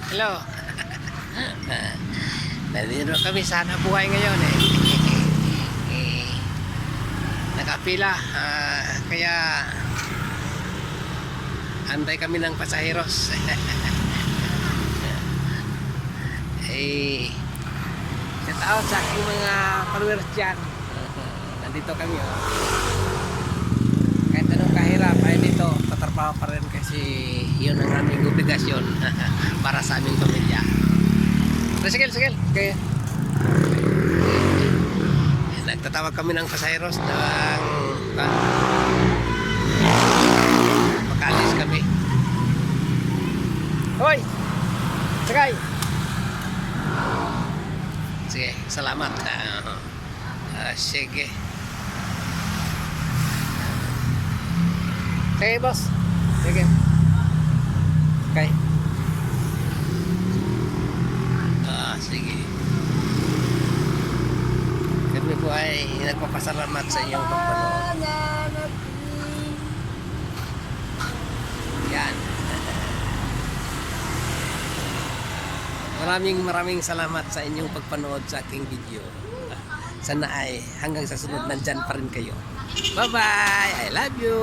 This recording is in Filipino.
Hello. Nandito kami sa hanap buhay ngayon eh. Nakapila. Kaya antay kami ng pasaheros. Shout out sa aking mga followers dyan. Nandito kami oh. Kahit anong kahirap ay dito patrabaho pa rin kasi yun ang aming obligasyon para sa aming pamilya. Sige. Okay. Nagtatawag kami ng pasaheros ng makalis kami. Hoy! Sakay! Sige, salamat. Sige. Sige, boss. Sige. Okay. Sige. Kami po ay nagpapasalamat sa inyong pagpanood. Yan. Maraming salamat sa inyong pagpanood sa aking video. Sana ay hanggang sa sunod nandyan pa rin kayo. Bye-bye! I love you!